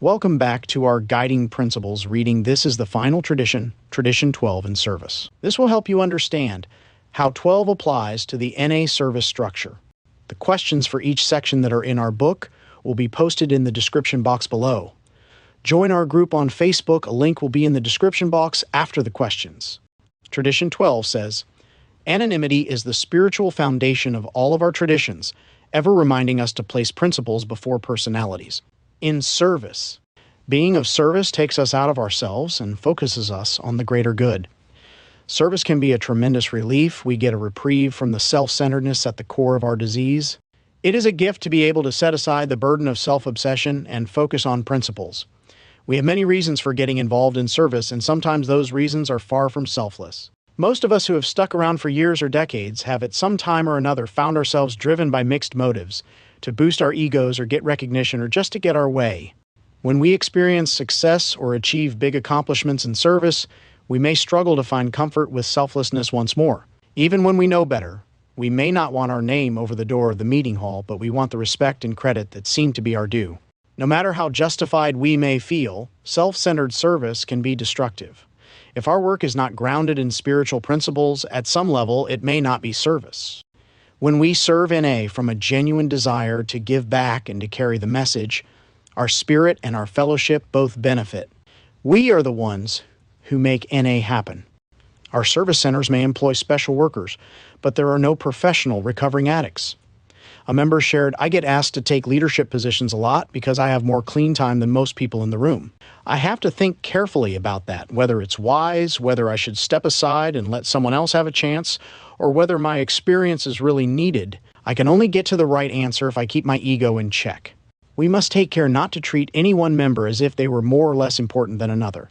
Welcome back to our guiding principles reading This is the Final Tradition, Tradition 12 in Service. This will help you understand how 12 applies to the NA service structure. The questions for each section that are in our book will be posted in the description box below. Join our group on Facebook. A link will be in the description box after the questions. Tradition 12 says, anonymity is the spiritual foundation of all of our traditions, ever reminding us to place principles before personalities. In service, being of service takes us out of ourselves and focuses us on the greater good. Service can be a tremendous relief. We get a reprieve from the self-centeredness at the core of our disease. It is a gift to be able to set aside the burden of self-obsession and focus on principles. We have many reasons for getting involved in service, and sometimes those reasons are far from selfless. Most of us who have stuck around for years or decades have at some time or another found ourselves driven by mixed motives, to boost our egos or get recognition or just to get our way. When we experience success or achieve big accomplishments in service, we may struggle to find comfort with selflessness once more. Even when we know better, we may not want our name over the door of the meeting hall, but we want the respect and credit that seem to be our due. No matter how justified we may feel, self-centered service can be destructive. If our work is not grounded in spiritual principles, at some level it may not be service. When we serve NA from a genuine desire to give back and to carry the message, our spirit and our fellowship both benefit. We are the ones who make NA happen. Our service centers may employ special workers, but there are no professional recovering addicts. A member shared, I get asked to take leadership positions a lot because I have more clean time than most people in the room. I have to think carefully about that, whether it's wise, whether I should step aside and let someone else have a chance, or whether my experience is really needed. I can only get to the right answer if I keep my ego in check. We must take care not to treat any one member as if they were more or less important than another.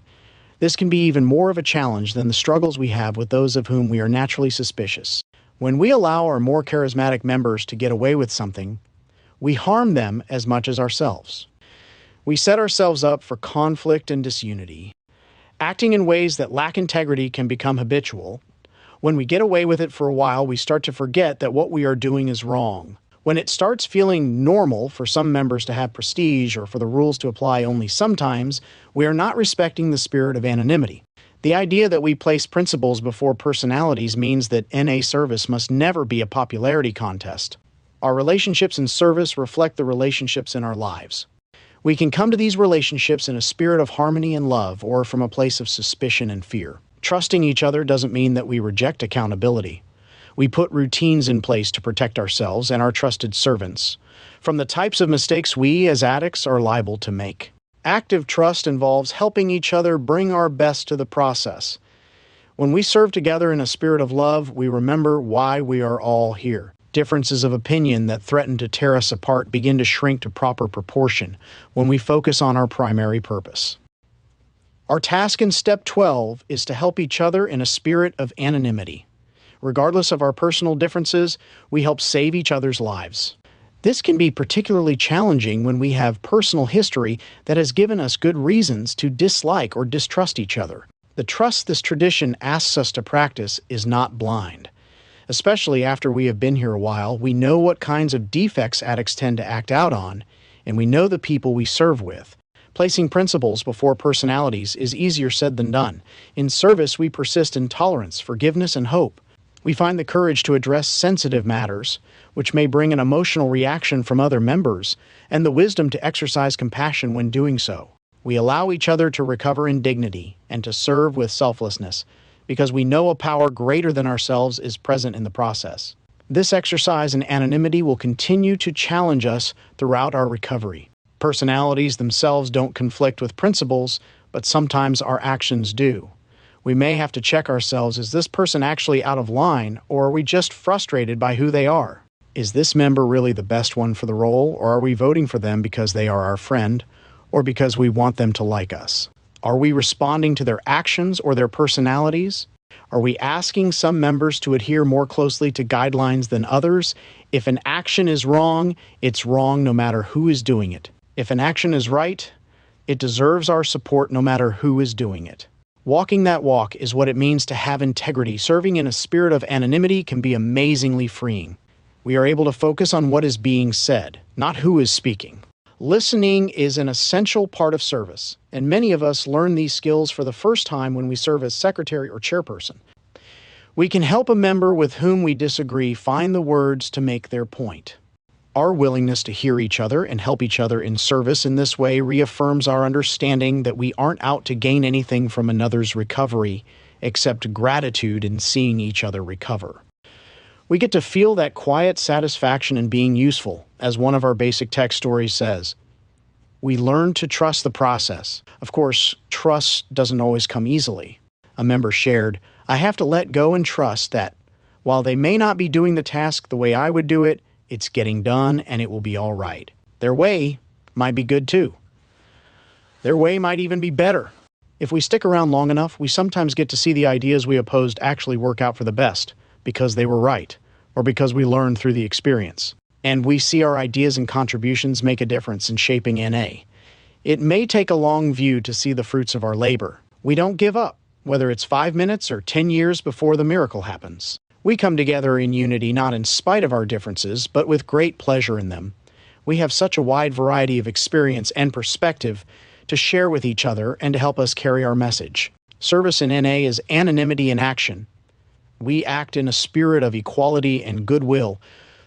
This can be even more of a challenge than the struggles we have with those of whom we are naturally suspicious. When we allow our more charismatic members to get away with something, we harm them as much as ourselves. We set ourselves up for conflict and disunity. Acting in ways that lack integrity can become habitual. When we get away with it for a while, we start to forget that what we are doing is wrong. When it starts feeling normal for some members to have prestige or for the rules to apply only sometimes, we are not respecting the spirit of anonymity. The idea that we place principles before personalities means that NA service must never be a popularity contest. Our relationships in service reflect the relationships in our lives. We can come to these relationships in a spirit of harmony and love, or from a place of suspicion and fear. Trusting each other doesn't mean that we reject accountability. We put routines in place to protect ourselves and our trusted servants from the types of mistakes we as addicts are liable to make. Active trust involves helping each other bring our best to the process. When we serve together in a spirit of love, we remember why we are all here. Differences of opinion that threaten to tear us apart begin to shrink to proper proportion when we focus on our primary purpose. Our task in Step 12 is to help each other in a spirit of anonymity. Regardless of our personal differences, we help save each other's lives. This can be particularly challenging when we have personal history that has given us good reasons to dislike or distrust each other. The trust this tradition asks us to practice is not blind. Especially after we have been here a while, we know what kinds of defects addicts tend to act out on, and we know the people we serve with. Placing principles before personalities is easier said than done. In service, we persist in tolerance, forgiveness, and hope. We find the courage to address sensitive matters, which may bring an emotional reaction from other members, and the wisdom to exercise compassion when doing so. We allow each other to recover in dignity and to serve with selflessness, because we know a power greater than ourselves is present in the process. This exercise in anonymity will continue to challenge us throughout our recovery. Personalities themselves don't conflict with principles, but sometimes our actions do. We may have to check ourselves, is this person actually out of line, or are we just frustrated by who they are? Is this member really the best one for the role, or are we voting for them because they are our friend, or because we want them to like us? Are we responding to their actions or their personalities? Are we asking some members to adhere more closely to guidelines than others? If an action is wrong, it's wrong no matter who is doing it. If an action is right, it deserves our support no matter who is doing it. Walking that walk is what it means to have integrity. Serving in a spirit of anonymity can be amazingly freeing. We are able to focus on what is being said, not who is speaking. Listening is an essential part of service, and many of us learn these skills for the first time when we serve as secretary or chairperson. We can help a member with whom we disagree find the words to make their point. Our willingness to hear each other and help each other in service in this way reaffirms our understanding that we aren't out to gain anything from another's recovery except gratitude in seeing each other recover. We get to feel that quiet satisfaction in being useful, as one of our basic tech stories says. We learn to trust the process. Of course, trust doesn't always come easily. A member shared, "I have to let go and trust that, while they may not be doing the task the way I would do it, it's getting done and it will be all right. Their way might be good too. Their way might even be better." If we stick around long enough, we sometimes get to see the ideas we opposed actually work out for the best, because they were right, or because we learned through the experience. And we see our ideas and contributions make a difference in shaping NA. It may take a long view to see the fruits of our labor. We don't give up, whether it's 5 minutes or 10 years before the miracle happens. We come together in unity not in spite of our differences, but with great pleasure in them. We have such a wide variety of experience and perspective to share with each other and to help us carry our message. Service in NA is anonymity in action. We act in a spirit of equality and goodwill,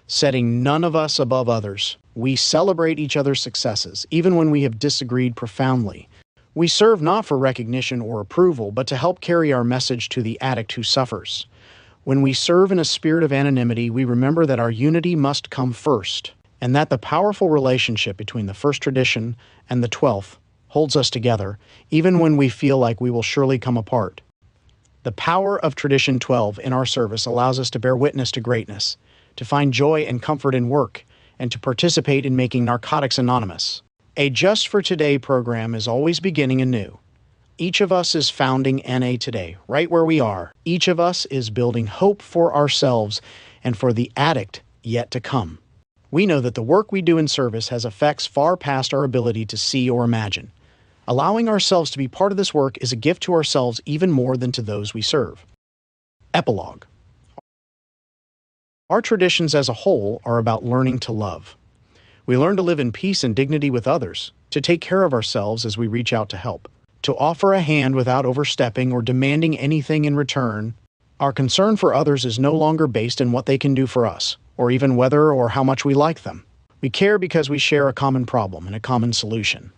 setting none of us above others. We celebrate each other's successes, even when we have disagreed profoundly. We serve not for recognition or approval, but to help carry our message to the addict who suffers. When we serve in a spirit of anonymity, we remember that our unity must come first, and that the powerful relationship between the first tradition and the 12th holds us together, even when we feel like we will surely come apart. The power of Tradition 12 in our service allows us to bear witness to greatness, to find joy and comfort in work, and to participate in making narcotics anonymous. A Just for Today program is always beginning anew. Each of us is founding NA today, right where we are. Each of us is building hope for ourselves and for the addict yet to come. We know that the work we do in service has effects far past our ability to see or imagine. Allowing ourselves to be part of this work is a gift to ourselves even more than to those we serve. Epilogue. Our traditions as a whole are about learning to love. We learn to live in peace and dignity with others, to take care of ourselves as we reach out to help, to offer a hand without overstepping or demanding anything in return. Our concern for others is no longer based in what they can do for us, or even whether or how much we like them. We care because we share a common problem and a common solution,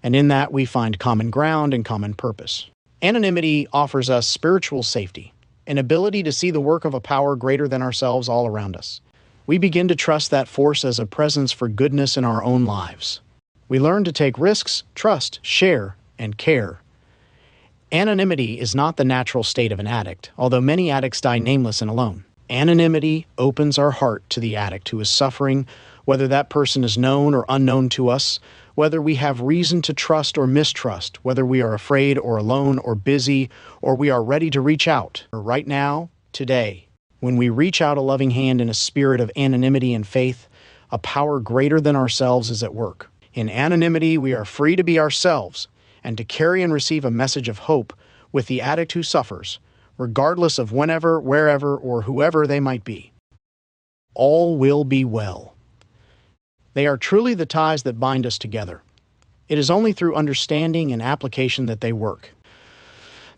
and in that we find common ground and common purpose. Anonymity offers us spiritual safety, an ability to see the work of a power greater than ourselves all around us. We begin to trust that force as a presence for goodness in our own lives. We learn to take risks, trust, share, and care. Anonymity is not the natural state of an addict, although many addicts die nameless and alone. Anonymity opens our heart to the addict who is suffering, whether that person is known or unknown to us, whether we have reason to trust or mistrust, whether we are afraid or alone or busy, or we are ready to reach out. Right now, today, when we reach out a loving hand in a spirit of anonymity and faith, a power greater than ourselves is at work. In anonymity, we are free to be ourselves and to carry and receive a message of hope with the addict who suffers, regardless of whenever, wherever, or whoever they might be. All will be well. They are truly the ties that bind us together. It is only through understanding and application that they work.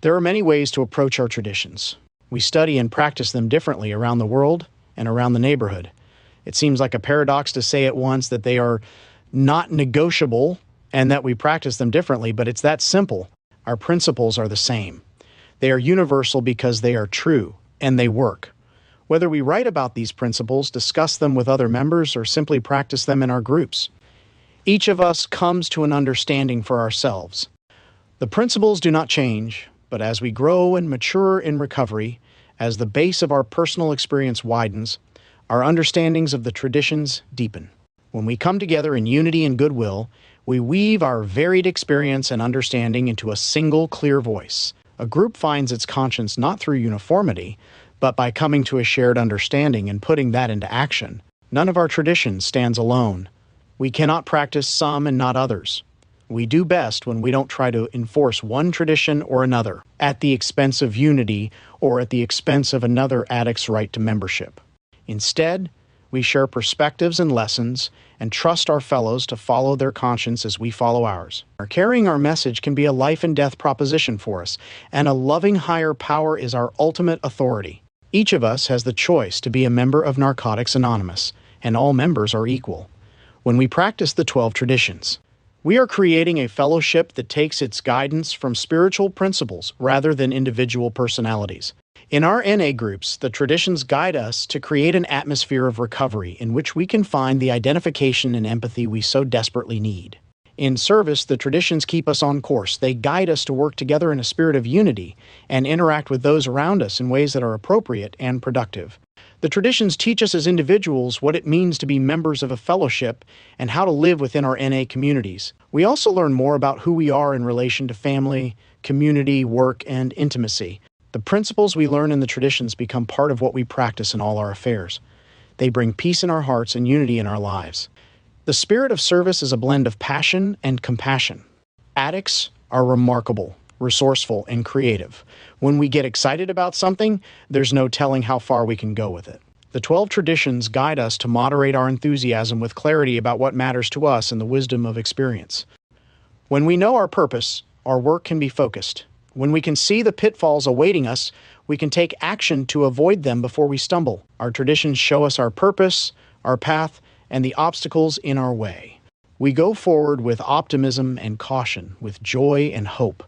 There are many ways to approach our traditions. We study and practice them differently around the world and around the neighborhood. It seems like a paradox to say at once that they are not negotiable and that we practice them differently, but it's that simple. Our principles are the same. They are universal because they are true, and they work. Whether we write about these principles, discuss them with other members, or simply practice them in our groups, each of us comes to an understanding for ourselves. The principles do not change, but as we grow and mature in recovery, as the base of our personal experience widens, our understandings of the traditions deepen. When we come together in unity and goodwill, we weave our varied experience and understanding into a single clear voice. A group finds its conscience not through uniformity, but by coming to a shared understanding and putting that into action. None of our traditions stands alone. We cannot practice some and not others. We do best when we don't try to enforce one tradition or another at the expense of unity or at the expense of another addict's right to membership. Instead, We share perspectives and lessons and trust our fellows to follow their conscience as we follow ours. Carrying our message can be a life and death proposition for us, and a loving higher power is our ultimate authority. Each of us has the choice to be a member of Narcotics Anonymous, and all members are equal. When we practice the 12 traditions, we are creating a fellowship that takes its guidance from spiritual principles rather than individual personalities. In our NA groups, the traditions guide us to create an atmosphere of recovery in which we can find the identification and empathy we so desperately need. In service, the traditions keep us on course. They guide us to work together in a spirit of unity and interact with those around us in ways that are appropriate and productive. The traditions teach us as individuals what it means to be members of a fellowship and how to live within our NA communities. We also learn more about who we are in relation to family, community, work, and intimacy. The principles we learn in the traditions become part of what we practice in all our affairs. They bring peace in our hearts and unity in our lives. The spirit of service is a blend of passion and compassion. Addicts are remarkable, resourceful, and creative. When we get excited about something, there's no telling how far we can go with it. The 12 traditions guide us to moderate our enthusiasm with clarity about what matters to us and the wisdom of experience. When we know our purpose, our work can be focused. When we can see the pitfalls awaiting us, we can take action to avoid them before we stumble. Our traditions show us our purpose, our path, and the obstacles in our way. We go forward with optimism and caution, with joy and hope.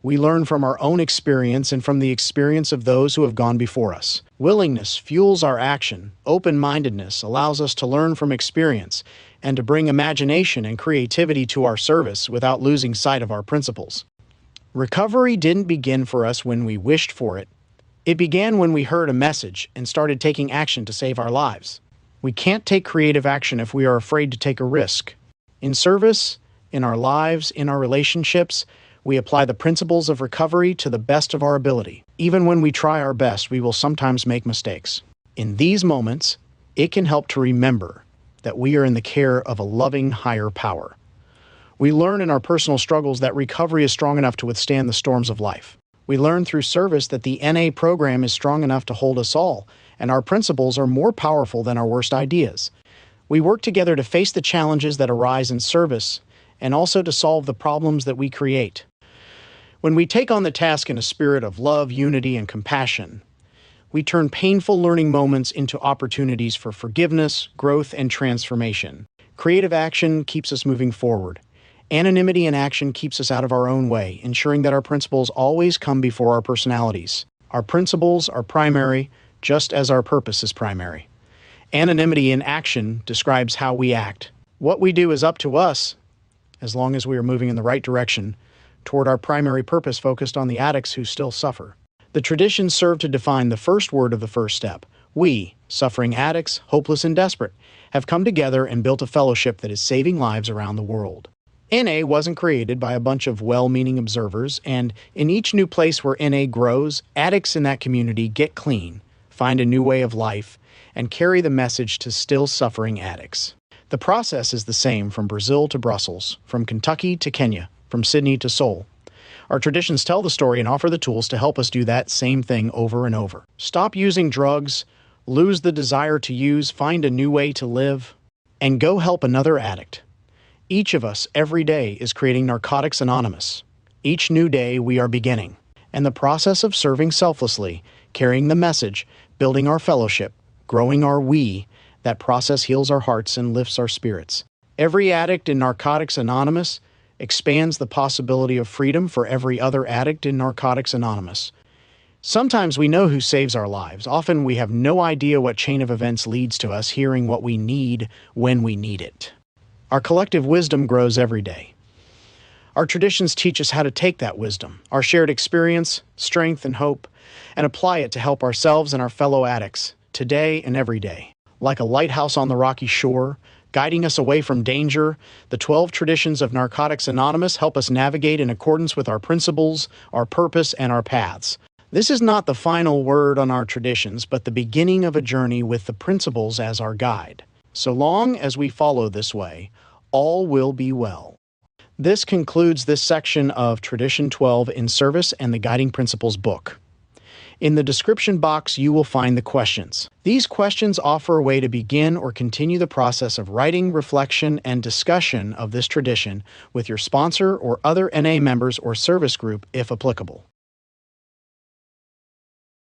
We learn from our own experience and from the experience of those who have gone before us. Willingness fuels our action. Open-mindedness allows us to learn from experience and to bring imagination and creativity to our service without losing sight of our principles. Recovery didn't begin for us when we wished for it. It began when we heard a message and started taking action to save our lives. We can't take creative action if we are afraid to take a risk. In service, in our lives, in our relationships, we apply the principles of recovery to the best of our ability. Even when we try our best, we will sometimes make mistakes. In these moments, it can help to remember that we are in the care of a loving higher power. We learn in our personal struggles that recovery is strong enough to withstand the storms of life. We learn through service that the NA program is strong enough to hold us all, and our principles are more powerful than our worst ideas. We work together to face the challenges that arise in service, and also to solve the problems that we create. When we take on the task in a spirit of love, unity, and compassion, we turn painful learning moments into opportunities for forgiveness, growth, and transformation. Creative action keeps us moving forward. Anonymity in action keeps us out of our own way, ensuring that our principles always come before our personalities. Our principles are primary, just as our purpose is primary. Anonymity in action describes how we act. What we do is up to us, as long as we are moving in the right direction, toward our primary purpose focused on the addicts who still suffer. The traditions serve to define the first word of the first step. We, suffering addicts, hopeless and desperate, have come together and built a fellowship that is saving lives around the world. NA wasn't created by a bunch of well-meaning observers, and in each new place where NA grows, addicts in that community get clean, find a new way of life, and carry the message to still suffering addicts. The process is the same from Brazil to Brussels, from Kentucky to Kenya, from Sydney to Seoul. Our traditions tell the story and offer the tools to help us do that same thing over and over. Stop using drugs, lose the desire to use, find a new way to live, and go help another addict. Each of us, every day, is creating Narcotics Anonymous. Each new day, we are beginning. And the process of serving selflessly, carrying the message, building our fellowship, growing our we, that process heals our hearts and lifts our spirits. Every addict in Narcotics Anonymous expands the possibility of freedom for every other addict in Narcotics Anonymous. Sometimes we know who saves our lives. Often we have no idea what chain of events leads to us hearing what we need when we need it. Our collective wisdom grows every day. Our traditions teach us how to take that wisdom, our shared experience, strength, and hope, and apply it to help ourselves and our fellow addicts, today and every day. Like a lighthouse on the rocky shore, guiding us away from danger, the 12 traditions of Narcotics Anonymous help us navigate in accordance with our principles, our purpose, and our paths. This is not the final word on our traditions, but the beginning of a journey with the principles as our guide. So long as we follow this way, all will be well. This concludes this section of Tradition 12 in Service and the Guiding Principles book. In the description box, you will find the questions. These questions offer a way to begin or continue the process of writing, reflection, and discussion of this tradition with your sponsor or other NA members or service group if applicable.